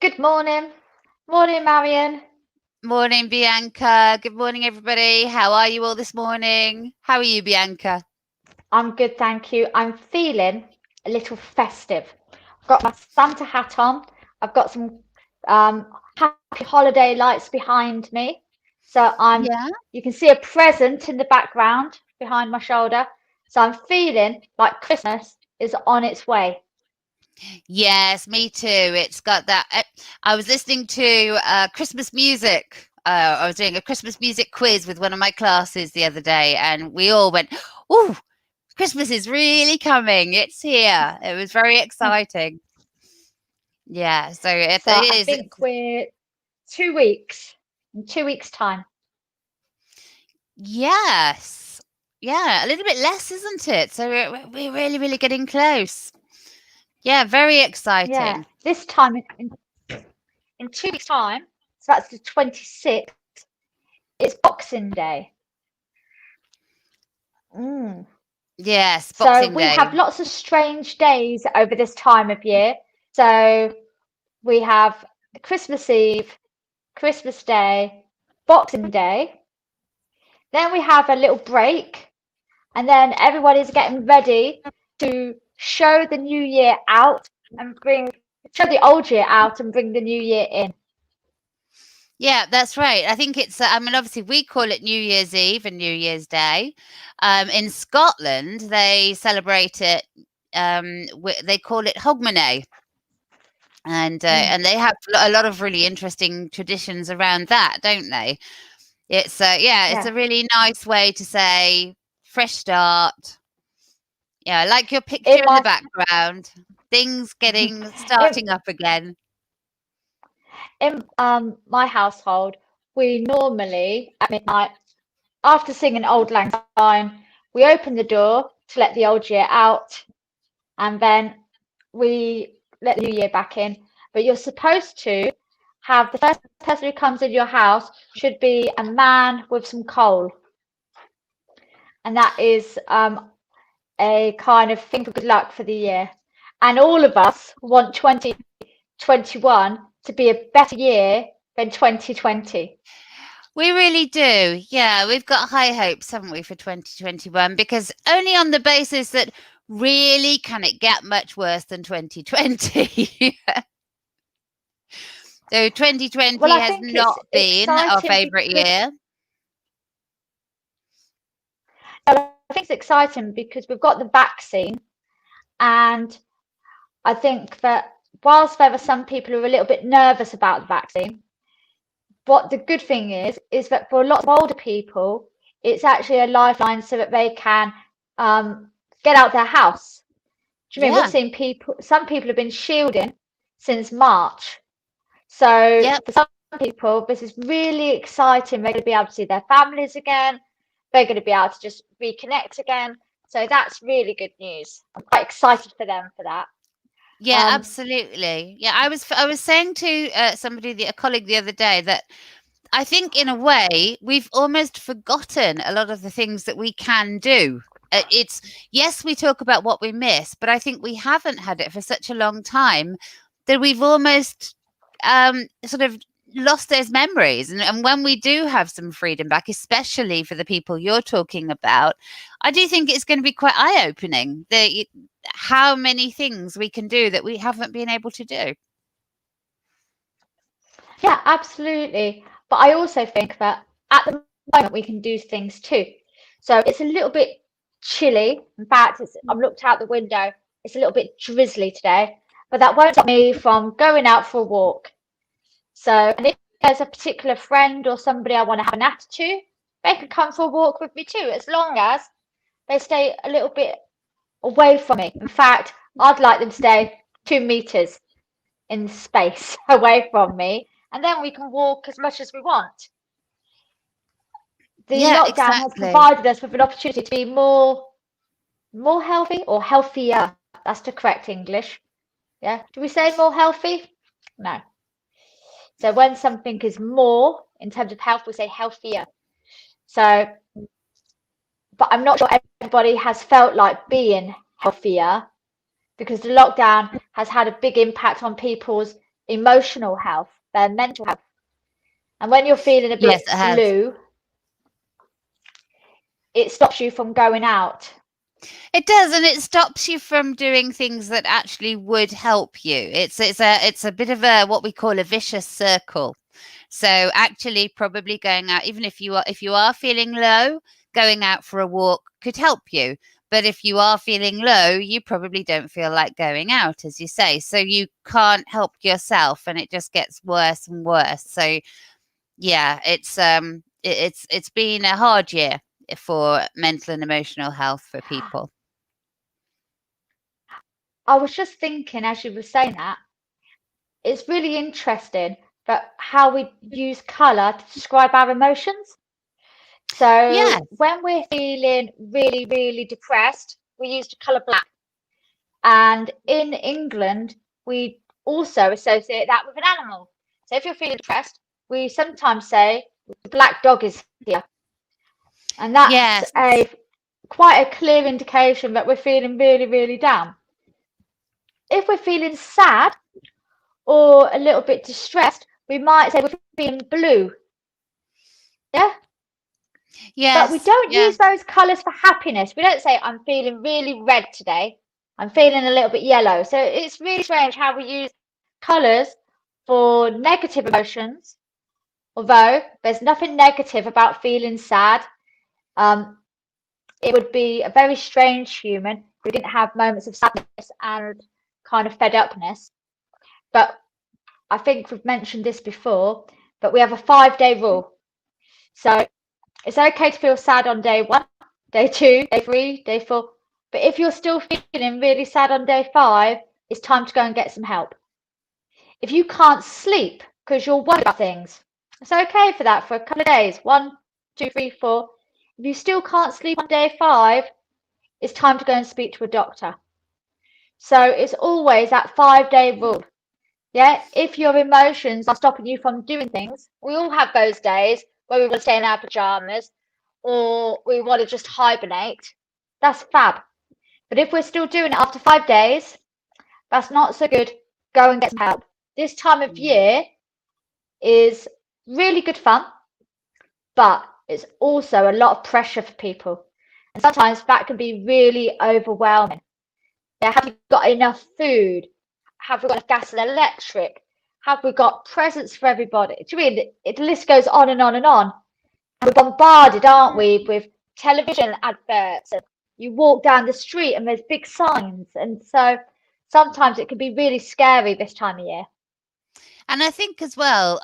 Good morning. Morning, Marian. Morning, Bianca. Good morning, everybody. How are you all this morning? How are you, Bianca? I'm good, thank you. I'm feeling a little festive. I've got my Santa hat on. I've got some happy holiday lights behind me. So Yeah. you can see a present in the background behind my shoulder. So I'm feeling like Christmas is on its way. Yes, me too. It's got that. I was listening to Christmas music. I was doing a Christmas music quiz with one of my classes the other day, and we all went, "Oh, Christmas is really coming. It's here." It was very exciting. Yeah, so it So I is. think we're 2 weeks, in 2 weeks' time. Yes. Yeah, a little bit less, isn't it? So we're really, really getting close. Yeah, very Yeah, exciting. this time in 2 weeks' time, so that's the 26th, it's Boxing Day. Mm. Yes, So Boxing we Day. have lots of strange days over this time of year. So we have Christmas Eve, Christmas Day, Boxing Day. Then we have a little break, and then everyone is getting ready to show the new year out and show the old year out and bring the new year in. Yeah, that's right. I think it's, I mean, obviously we call it New Year's Eve and New Year's Day. In Scotland, they celebrate it, they call it Hogmanay. And Mm. they have a lot of really interesting traditions around that, don't they? It's yeah, it's Yeah. a really nice way to say fresh start. Yeah, I like your picture In in the my background. Things getting in starting up again. in my household, we normally at midnight, after singing Auld Lang Syne, we open the door to let the old year out, and then we let the new year back in. But you're supposed to have the first person who comes in your house should be a man with some coal, and that is a kind of thing for good luck for the year. And all of us want 2021 to be a better year than 2020. We really do. Yeah, we've got high hopes, haven't we, for 2021? Because only on the basis that really can it get much worse than 2020? So Well, 2020 I has think it's not been our exciting favourite because year. I think it's exciting because we've got the vaccine, and I think that whilst there are some people who are a little bit nervous about the vaccine, what the good thing is that for a lot of older people, it's actually a lifeline so that they can um, get out their house. Do you mean we've Yeah. seen people? Some people have been shielding since March. So Yep. for some people, this is really exciting. They're going to be able to see their families again. They're going to be able to just reconnect again. So that's really good news. I'm quite excited for them for that. Yeah, Um, absolutely. Yeah, I was saying to somebody, a colleague the other day, that I think in a way we've almost forgotten a lot of the things that we can do. It's yes, we talk about what we miss, but I think we haven't had it for such a long time that we've almost sort of lost those memories. And when we do have some freedom back, especially for the people you're talking about, I do think it's going to be quite eye-opening how many things we can do that we haven't been able to do. yeah, absolutely. But I also think that at the moment we can do things too. So it's a little bit chilly. In fact, I've looked out the window. It's a little bit drizzly today, but that won't stop me from going out for a walk. So, and if there's a particular friend or somebody I want to have a natter to, they can come for a walk with me too, as long as they stay a little bit away from me. In fact, I'd like them to stay 2 meters in space away from me, and then we can walk as much as we want. The Yeah, lockdown has exactly. provided us with an opportunity to be more healthy or healthier. That's the correct English. Yeah. Do we say more healthy? No. So when something is more in terms of health, we say healthier. So, but I'm not sure everybody has felt like being healthier because the lockdown has had a big impact on people's emotional health, their mental health. And when you're feeling a Yes, bit it has. blue, it stops you from going out. It does, and it stops you from doing things that actually would help you. It's a bit of a what we call a vicious circle. So actually, probably going out, even if you are feeling low, going out for a walk could help you. But if you are feeling low, you probably don't feel like going out, as you say. So you can't help yourself, and it just gets worse and worse. So yeah, it's been a hard year for mental and emotional health for people. I was just thinking as you were saying that, it's really interesting that how we use colour to describe our emotions. Yeah, So when we're feeling really, really depressed, we use the colour black. And in England, we also associate that with an animal. So if you're feeling depressed, we sometimes say the black dog is here. And that's yes, a quite a clear indication that we're feeling really, really down. If we're feeling sad or a little bit distressed, we might say we're feeling blue. Yeah. But we yes, don't yeah. use those colours for happiness. We don't say, I'm feeling really red today. I'm feeling a little bit yellow. So it's really strange how we use colours for negative emotions, although there's nothing negative about feeling sad. Um, it would be a very strange human if we didn't have moments of sadness and kind of fed upness. But I think we've mentioned this before, but we have a 5-day rule. So it's okay to feel sad on day 1, day 2, day 3, day 4. But if you're still feeling really sad on day 5, it's time to go and get some help. If you can't sleep because you're worried about things, it's okay for that for a couple of days. 1, 2, 3, 4. If you still can't sleep on day 5, it's time to go and speak to a doctor. So it's always that 5-day rule. Yeah, if your emotions are stopping you from doing things, we all have those days where we want to stay in our pajamas or we want to just hibernate. That's fab. But if we're still doing it after 5 days, that's not so good. Go and get some help. This time of year is really good fun, but it's also a lot of pressure for people. And sometimes that can be really overwhelming. Yeah, have you got enough food? Have we got enough gas and electric? Have we got presents for everybody? Do you mean the list goes on and on and on? We're bombarded, aren't we, with television adverts, and you walk down the street and there's big signs, and so sometimes it can be really scary this time of year. And I think as well,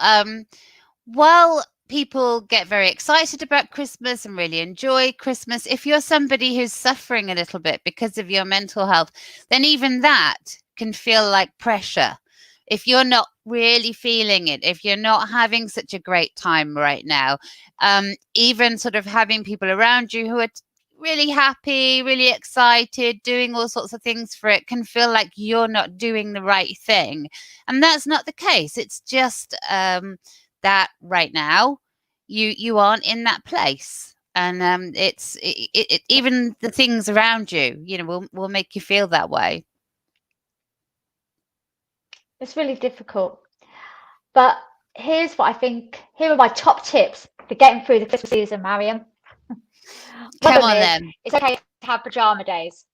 while people get very excited about Christmas and really enjoy Christmas, if you're somebody who's suffering a little bit because of your mental health, then even that can feel like pressure. If you're not really feeling it, if you're not having such a great time right now, even sort of having people around you who are really happy, really excited, doing all sorts of things for it can feel like you're not doing the right thing. And that's not the case. It's just that right now you aren't in that place. And even the things around you, will make you feel that way. It's really difficult. But here's what I think. Here are my top tips for getting through the Christmas season, Marian. One Come of them on is then. it's okay to have pajama days.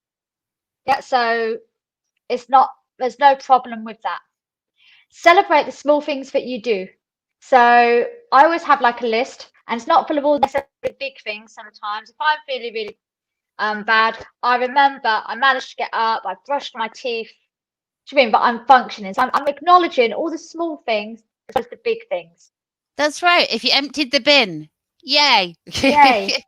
Yeah, so it's not, there's no problem with that. Celebrate the small things that you do. So I always have like a list, and it's not full of all necessarily big things sometimes. If I'm feeling really bad, I remember I managed to get up, I brushed my teeth. Do you mean? But I'm functioning. So I'm acknowledging all the small things as well as the big things. That's right. If you emptied the bin, yay. Yay,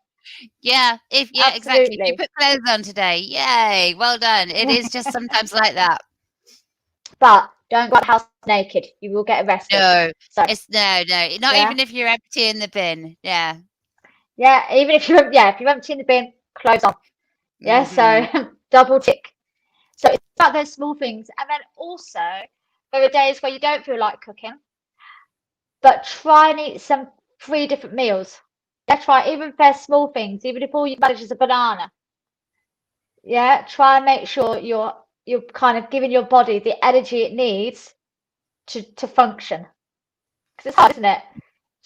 Yeah, exactly. If you absolutely. put clothes on today, yay. Well done. It is just sometimes like that. But don't go out the house naked. You will get arrested. No, So it's no, not yeah, even if you're emptying the bin. Yeah. yeah. Even if if you empty in the bin, clothes on. Yeah. Hmm. So double tick. So it's about those small things, and then also there are days where you don't feel like cooking, but try and eat some 3 different meals. Yeah, try even if they're small things, even if all you manage is a banana. Yeah, try and make sure you're kind of giving your body the energy it needs to function. Because it's hard, isn't it?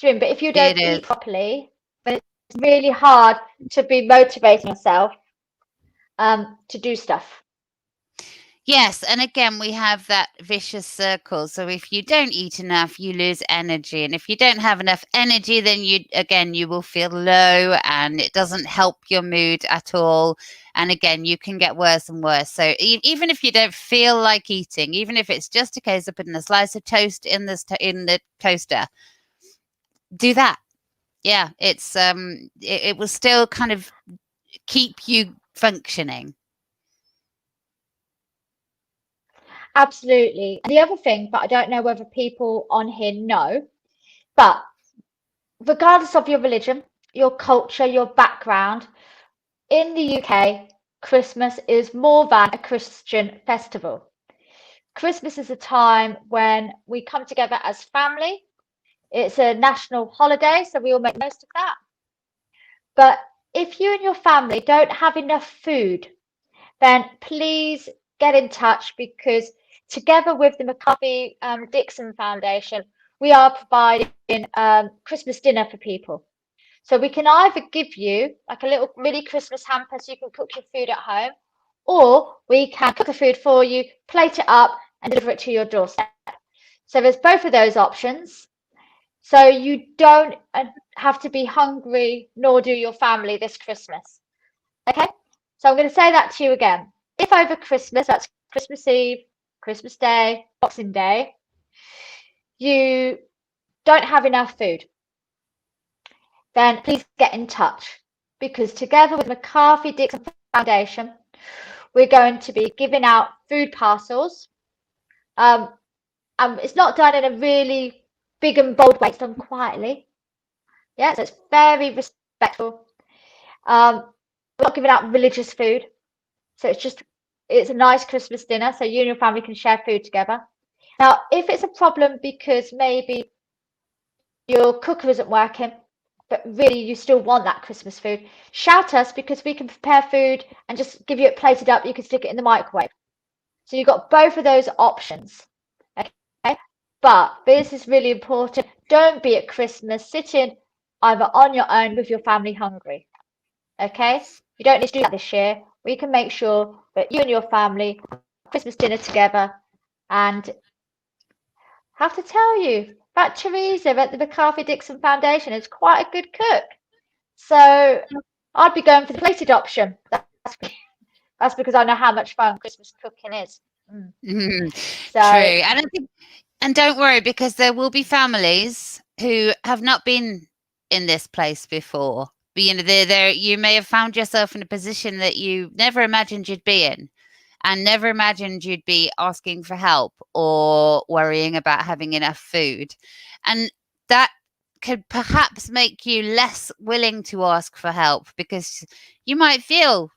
But if you It don't is. eat properly, then it's really hard to be motivating yourself to do stuff. Yes, and again, we have that vicious circle. So if you don't eat enough, you lose energy, and if you don't have enough energy, then you will feel low, and it doesn't help your mood at all. And again, you can get worse and worse. So even if you don't feel like eating, even if it's just a case of putting a slice of toast in the toaster, do that. Yeah, it will still kind of keep you functioning. Absolutely. And the other thing, but I don't know whether people on here know, but regardless of your religion, your culture, your background, in the UK, Christmas is more than a Christian festival. Christmas is a time when we come together as family. It's a national holiday, so we all make the most of that. But if you and your family don't have enough food, then please get in touch, because together with the McCarthy Dixon Foundation, we are providing Christmas dinner for people. So we can either give you like a little mini Christmas hamper so you can cook your food at home, or we can cook the food for you, plate it up, and deliver it to your doorstep. So there's both of those options. So you don't have to be hungry, nor do your family this Christmas. Okay? So I'm going to say that to you again. If over Christmas, that's Christmas Eve, Christmas Day, Boxing Day, you don't have enough food, then please get in touch, because together with McCarthy Dixon Foundation, we're going to be giving out food parcels. It's not done in a really big and bold way, it's done quietly. Yeah, so it's very respectful. We're not giving out religious food, so it's a nice Christmas dinner, so you and your family can share food together. Now, if it's a problem because maybe your cooker isn't working, but really you still want that Christmas food, shout us, because we can prepare food and just give you it plated up. You can stick it in the microwave. So you've got both of those options. Okay? But this is really important. Don't be at Christmas sitting either on your own with your family hungry. Okay? You don't need to do that this year. We can make sure that you and your family have Christmas dinner together. And I have to tell you, that Teresa at the McCarthy Dixon Foundation is quite a good cook. So I'd be going for the plated option. That's because I know how much fun Christmas cooking is. So True. And I think, and don't worry, because there will be families who have not been in this place before. But, you may have found yourself in a position that you never imagined you'd be in, and never imagined you'd be asking for help or worrying about having enough food. And that could perhaps make you less willing to ask for help, because you might feel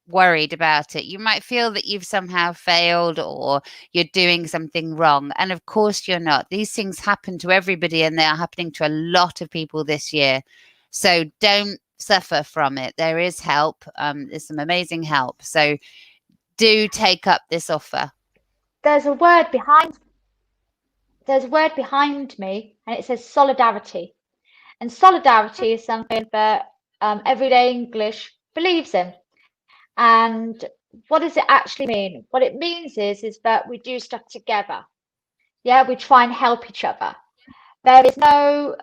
worried about it. You might feel that you've somehow failed, or you're doing something wrong. And of course you're not. These things happen to everybody, and they are happening to a lot of people this year. So don't suffer from it. There is help. There's some amazing help. So do take up this offer. there's a word behind me, and it says solidarity. And solidarity is something that everyday English believes in. And what does it actually mean? What it means is that we do stuff together. Yeah, we try and help each other. There is no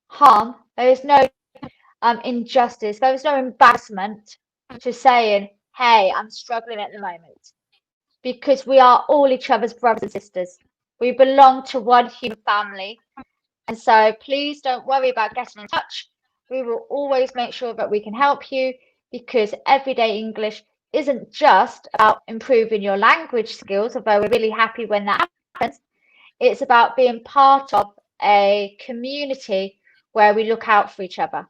harm. There is no injustice. There is no embarrassment to saying, "Hey, I'm struggling at the moment," because we are all each other's brothers and sisters. We belong to one human family, and so please don't worry about getting in touch. We will always make sure that we can help you, because everyday English isn't just about improving your language skills, although we're really happy when that happens. It's about being part of a community where we look out for each other.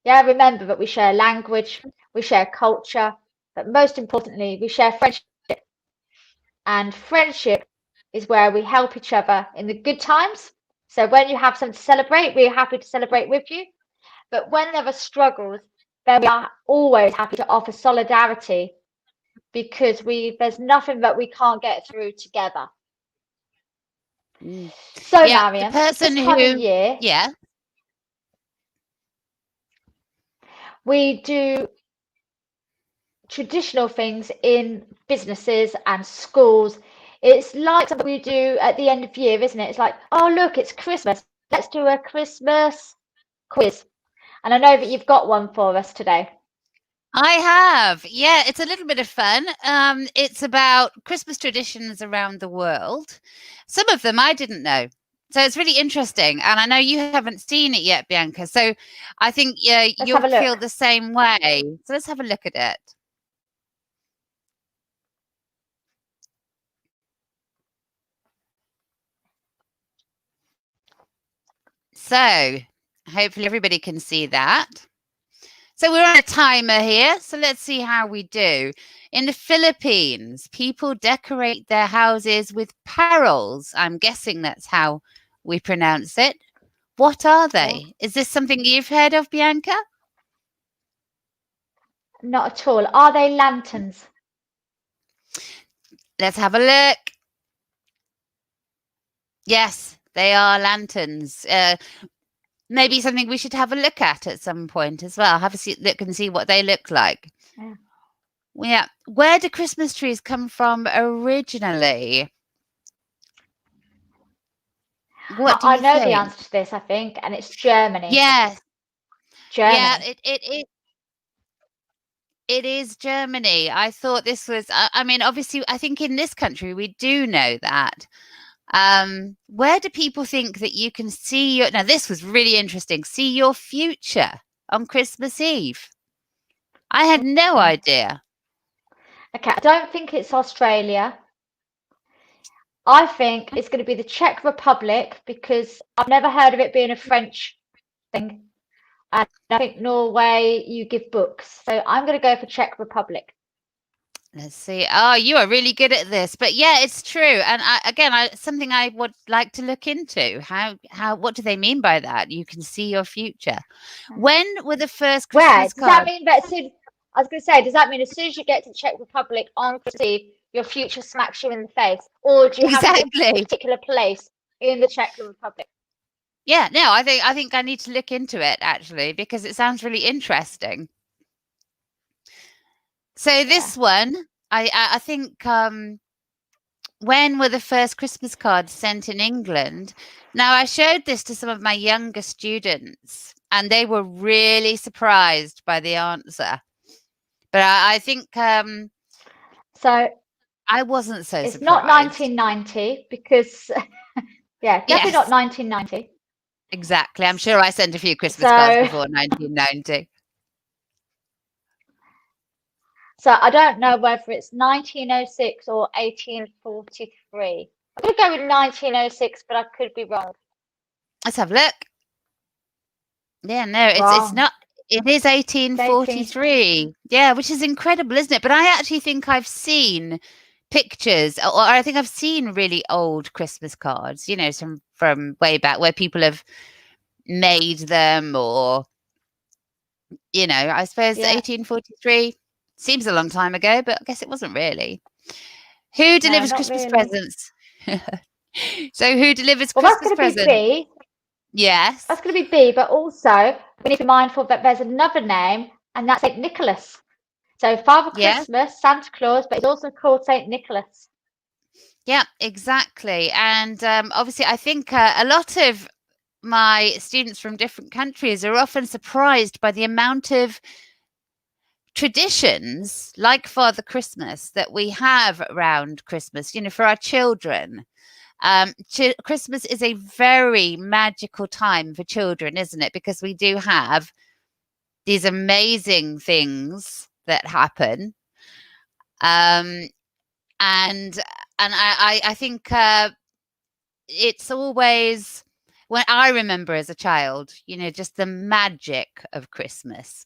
Yeah, remember that we share language, we share culture, but most importantly, we share friendship. And friendship is where we help each other in the good times. So when you have something to celebrate, we're happy to celebrate with you. But when there are struggles, then we are always happy to offer solidarity, because there's nothing that we can't get through together. Mm. So, Yeah, the Marian, this person time of who, year, yeah, we do traditional things in businesses and schools. It's like something we do at the end of year, isn't it? It's like, oh, look, it's Christmas. Let's do a Christmas quiz. And I know that you've got one for us today. I have. Yeah, it's a little bit of fun. It's about Christmas traditions around the world. Some of them I didn't know. So it's really interesting. And I know you haven't seen it yet, Bianca. So I think Let's have you'll a feel look. the same way. So let's have a look at it. So hopefully everybody can see that. So we're on a timer here. So let's see how we do. In the Philippines, people decorate their houses with parols. I'm guessing that's how we pronounce it. What are they? Yeah. Is this something you've heard of, Bianca? Not at all. Are they lanterns? Let's have a look. Yes, they are lanterns. Maybe something we should have a look at some point as well. Have a look and see what they look like. Yeah. Yeah. Where do Christmas trees come from originally? What do I you know the think? answer to this, I think, and it's Germany. Yes. Yeah, Germany. it is Germany. I thought this was, I mean, obviously, I think in this country we do know that. Where do people think that you can see your, now this was really interesting, see your future on Christmas Eve? I had no idea. Okay, I don't think it's Australia. I think it's going to be the Czech Republic because I've never heard of it being a French thing. And I think Norway, you give books. So I'm going to go for Czech Republic. Let's see. Oh, you are really good at this. But yeah, it's true. And something I would like to look into. What do they mean by that? You can see your future. When were the first Where? Christmas Does that cards? mean that soon, I was going to say, does that mean as soon as you get to the Czech Republic on Christmas Eve, your future smacks you in the face? Or do you have to go to a Exactly. particular place in the Czech Republic? Yeah, no, I think I need to look into it actually because it sounds really interesting. So this one, I think when were the first Christmas cards sent in England? Now I showed this to some of my younger students and they were really surprised by the answer. But I think So I wasn't so it's not surprised. 1990 because, yeah, definitely not Yes, 1990. exactly. I'm sure I sent a few Christmas cards So, before 1990. so I don't know whether it's 1906 or 1843. I'm going to go with 1906, but I could be wrong. Let's have a look. Yeah, no, it's Wrong. not. It is It's 18. 1843. Yeah, which is incredible, isn't it? But I actually think I've seen pictures, or I think I've seen really old Christmas cards, you know, some from way back where people have made them, or you know, I suppose Yeah. 1843 seems a long time ago, but I guess it wasn't really. Who No, delivers not Christmas really. presents? So who delivers Well, that's Christmas going to be presents? B. Yes. That's going to be B, but also we need to be mindful that there's another name, and that's St. Nicholas. So Father Yeah. Christmas, Santa Claus, but he's also called St. Nicholas. Yeah, exactly. And obviously, I think a lot of my students from different countries are often surprised by the amount of traditions like Father Christmas that we have around Christmas, you know, for our children. Christmas is a very magical time for children, isn't it? Because we do have these amazing things that happen. Um, and I think it's always, when I remember as a child, you know, just the magic of Christmas.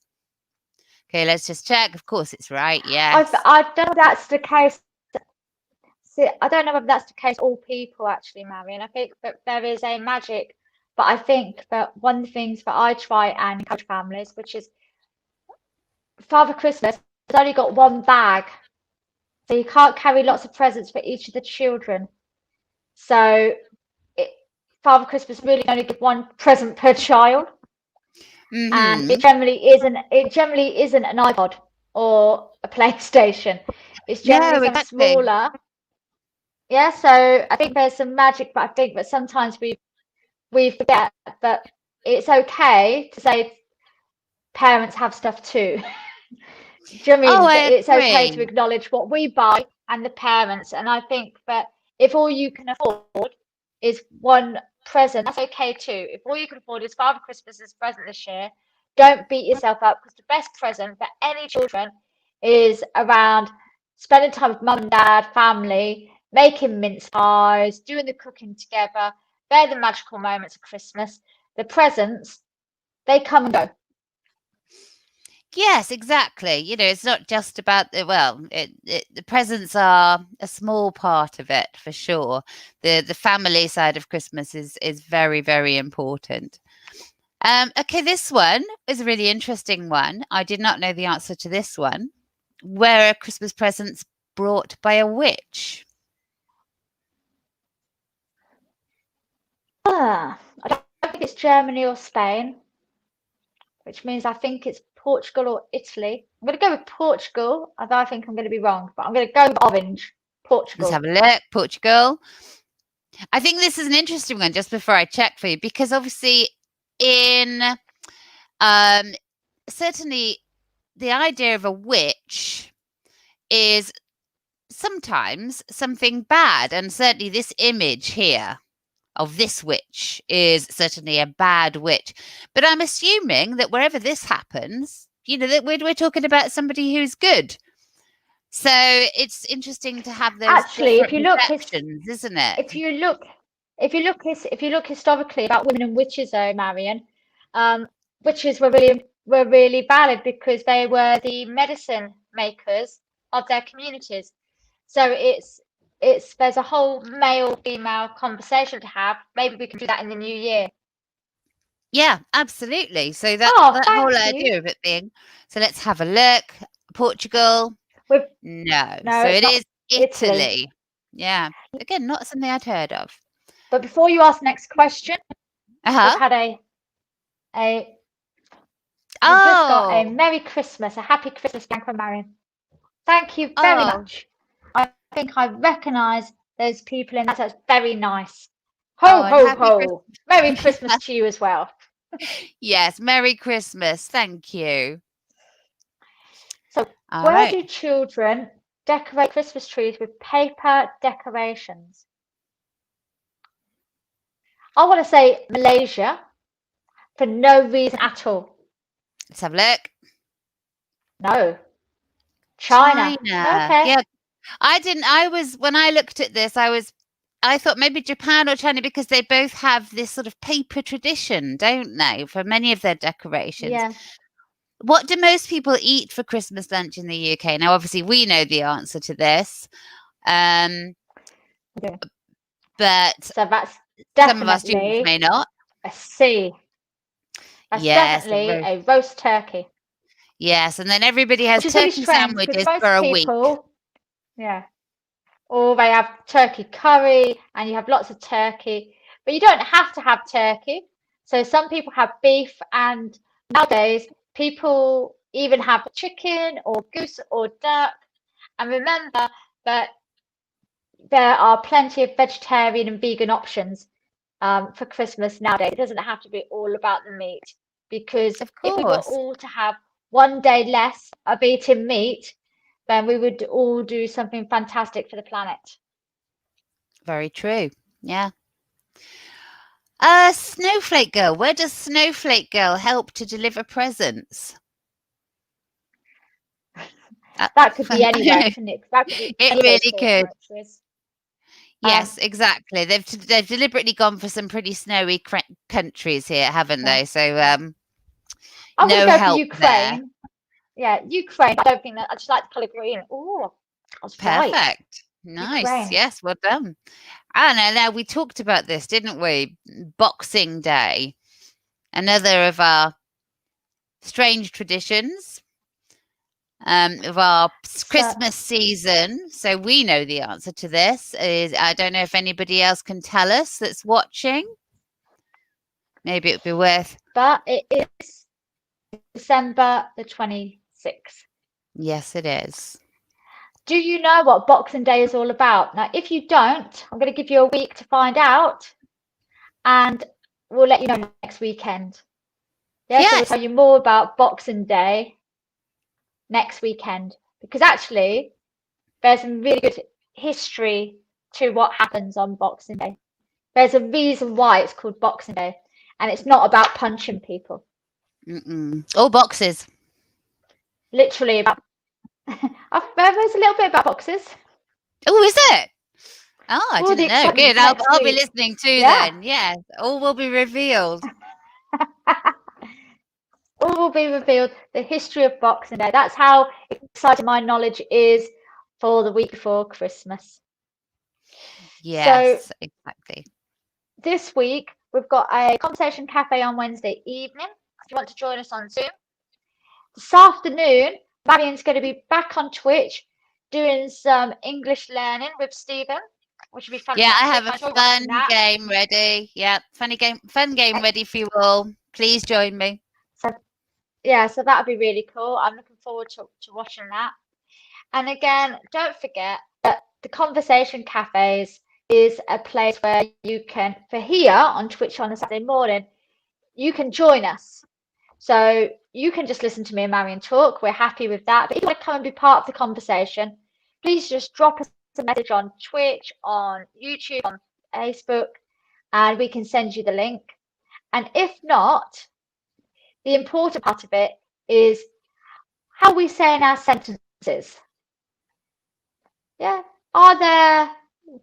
Okay, let's just check. Of course, it's right. Yes. I don't know if that's the case. See, I don't know whether that's the case all people actually, Marion. I think that there is a magic, but I think that one of the things that I try and encourage families, which is Father Christmas has only got one bag, so you can't carry lots of presents for each of the children. So Father Christmas really only gives one present per child, and it generally isn't an iPod or a PlayStation. It's generally No, something exactly. smaller. Yeah, so I think there's some magic, but I think that sometimes we forget that it's okay to say parents have stuff too. Do you know what I Oh, mean? That I it's okay to agree. acknowledge what we buy and the parents. And I think that if all you can afford is one present, that's okay too. If all you can afford is Father Christmas's present this year, don't beat yourself up, because the best present for any children is around spending time with mum and dad, family, making mince pies, doing the cooking together. They're the magical moments of Christmas. The presents, they come and go. Yes, exactly. It's not just about the presents are a small part of it for sure. The family side of Christmas is very, very important. Okay, this one is a really interesting one. I did not know the answer to this one. Where are Christmas presents brought by a witch? I don't think it's Germany or Spain, which means I think it's Portugal or Italy. I'm going to go with Portugal, and I think I'm going to be wrong, but I'm going to go with orange. Let's have Portugal. a look. Portugal. I think this is an interesting one just before I check for you, because obviously in um certainly the idea of a witch is sometimes something bad, and certainly this image here of this witch is certainly a bad witch. But I'm assuming that wherever this happens, that we're talking about somebody who's good. So it's interesting to have those Actually, different perceptions, isn't it? if you look historically about women and witches, though, Marian, witches were really valid because they were the medicine makers of their communities. So it's there's a whole male female conversation to have. Maybe we can do that in the new year. Yeah, absolutely. So that Oh, that whole thank you. idea of it being, so let's have a look. Portugal, With no. No, So it's it not is Italy. Italy. Yeah. Again, not something I'd heard of. But before you ask the next question, we've Uh-huh. had a we've just got a Oh, Merry Christmas, a Happy Christmas, Bianca and Marion. Thank you very oh, much. I think I recognise those people in that. That's very nice. oh, Ho, and ho, happy ho. Merry Christmas. Christmas to you as well. Yes, Merry Christmas. Thank you. So, All where right. do children decorate Christmas trees with paper decorations? I want to say Malaysia for no reason at all. Let's have a look. No. China. China. Okay. Yeah, when I looked at this, I thought maybe Japan or China, because they both have this sort of paper tradition, don't they, for many of their decorations. Yeah. What do most people eat for Christmas lunch in the UK? Now, obviously, we know the answer to this, um, Okay. but So that's some of our students definitely may not. a C. That's Yes, definitely a roast turkey, yes, and then everybody has which is really turkey strange because sandwiches for most a week. people, yeah, or they have turkey curry and you have lots of turkey, but you don't have to have turkey. So some people have beef, and nowadays people even have chicken or goose or duck. And remember that there are plenty of vegetarian and vegan options for Christmas nowadays. It doesn't have to be all about the meat, because Of if we were course. all to have one day less of eating meat, then we would all do something fantastic for the planet. Very true. Yeah. Snowflake Girl. Where does Snowflake Girl help to deliver presents? That could be anywhere, couldn't it? That could be It any of those really four could. countries. Yes, exactly. They've deliberately gone for some pretty snowy countries here, haven't Yeah. they? So I'm going to no go for help there. Ukraine. Yeah, Ukraine. I don't think that. I just like the colour green. Oh, I was right. Perfect. Nice. Ukraine. Yes, well done. I don't know. Now we talked about this, didn't we? Boxing Day, another of our strange traditions. Of our So, Christmas season. So we know the answer to this. Is I don't know if anybody else can tell us that's watching. maybe it'd be worth. But it is December the 26th. Yes, it is. Do you know what Boxing Day is all about? Now, if you don't, I'm going to give you a week to find out, and we'll let you know next weekend. Yeah, so we'll Yes. tell you more about Boxing Day next weekend, because actually there's some really good history to what happens on Boxing Day. There's a reason why it's called Boxing Day, and it's not about punching people. All boxes. Literally about. There's a little bit about boxes. Oh, is it? Oh, I All the didn't know. Good. excitement next I'll be week. listening too Yeah. then. Yes. All will be revealed. All will be revealed. The history of Boxing Day. That's how excited my knowledge is for the week before Christmas. Yes, So exactly. this week we've got a conversation cafe on Wednesday evening. If you want to join us on Zoom. This afternoon, Marian's going to be back on Twitch doing some English learning with Stephen, which would be fantastic. Yeah, I have a I enjoy fun watching that. game ready. Yeah, fun game ready for you all. Please join me. So yeah, so that'll be really cool. I'm looking forward to watching that. And again, don't forget that the Conversation Cafes is a place where you can, for here on Twitch on a Saturday morning, you can join us. So you can just listen to me and Marian talk. We're happy with that. But if you want to come and be part of the conversation, please just drop us a message on Twitch, on YouTube, on Facebook, and we can send you the link. And if not, the important part of it is how we say in our sentences. Yeah. Are there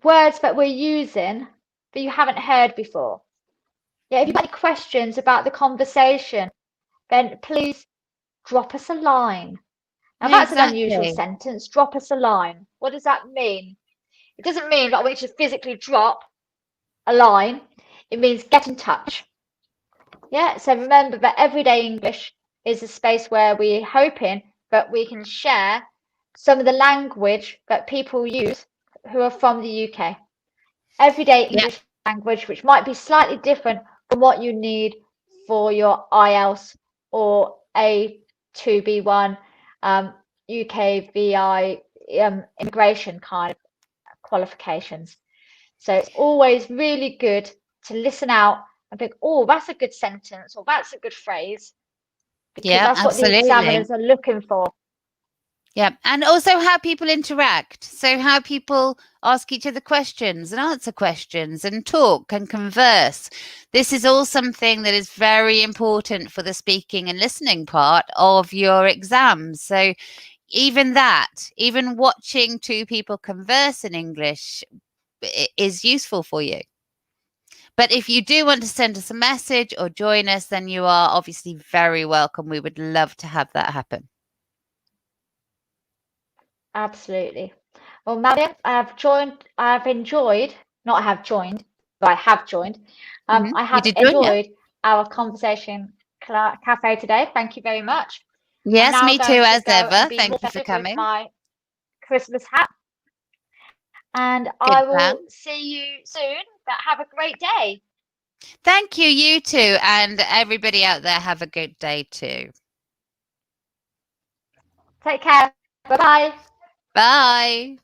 words that we're using that you haven't heard before? Yeah. If you've got any questions about the conversation, then please drop us a line. Now that's an unusual Exactly. sentence. Drop us a line. What does that mean? It doesn't mean that I want you to physically drop a line. It means get in touch. Yeah. So remember that Everyday English is a space where we're hoping that we can share some of the language that people use who are from the UK. Everyday English language, which might be slightly different from what you need for your IELTS or A2B1 UK VI immigration kind of qualifications. So it's always really good to listen out and think, oh, that's a good sentence or that's a good phrase, because that's what the absolutely. examiners are looking for. Yeah, and also how people interact. So how people ask each other questions and answer questions and talk and converse. This is all something that is very important for the speaking and listening part of your exams. So even watching two people converse in English is useful for you. But if you do want to send us a message or join us, then you are obviously very welcome. We would love to have that happen. Absolutely. Well, Marian, I have joined, I have enjoyed our conversation cafe today. Thank you very much. I'm Yes, now me too, going to as go and ever. be Thank more you for festive with coming. my Christmas hat. And Good I plan. will see you soon, but have a great day. Thank you, you too. And everybody out there, have a good day too. Take care. Bye-bye. Bye.